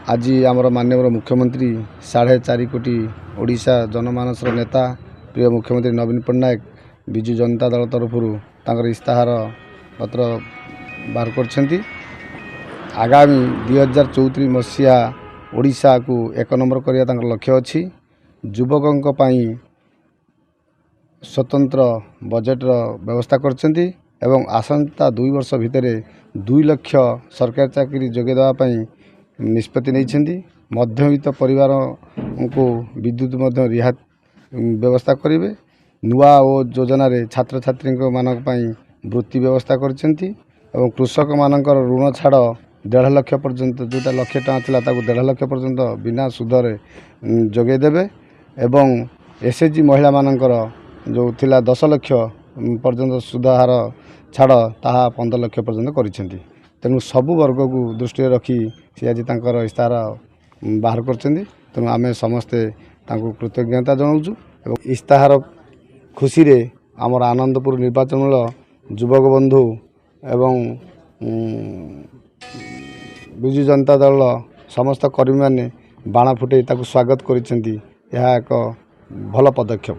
आज आमर माननीय मुख्यमंत्री 4.5 कोटी ओडिशा जनमानस नेता प्रिय मुख्यमंत्री नवीन पट्टनायक विजु जनता दल तरफ इस्ताहार पत्र बाहर कर आगामी 2034 मसीहा ओडिशा को 1 नंबर करने लक्ष्य अच्छी युवकों स्वतंत्र बजेटर व्यवस्था करछंती एवं आसंता 2 वर्ष भितर 2 लाख सरकारी चाकरी जोगेदेवाई निष्पत्ति नहीं। मध्यवित्त परिवार को विद्युत रिहात व्यवस्था करेंगे। नुआ और योजना रे छात्र छात्री मानक वृत्ति व्यवस्था करछंती एवं कृषक मानकर ऋण छाड़ 1.5 लाख पर्यंत जोटा लक्षे टଙ୍କା थिला ताकू 1.5 लाख पर्यंत बिना सुधरे जोगेदेवे एवं एसएचजी महिला मानकर जो थिला 10 लाख पर्यंत सुधार छाड़ ताहा 15 लाख पर्यंत करिसेंती। तेणु सबु वर्ग को दृष्टि रखी सी आज तांकर इस्ताहार बाहर करछंती। तेणु आमे समस्ते तांको कृतज्ञता जनाउछु एवं इस्ताहार खुशी रे आमर आनंदपुर निर्वाचन युवक बंधु एवं विजु जनता दल समस्त कर्मी माने बाण फुटे ताकू स्वागत करिसेंती। यह एक भल पदक्षेप।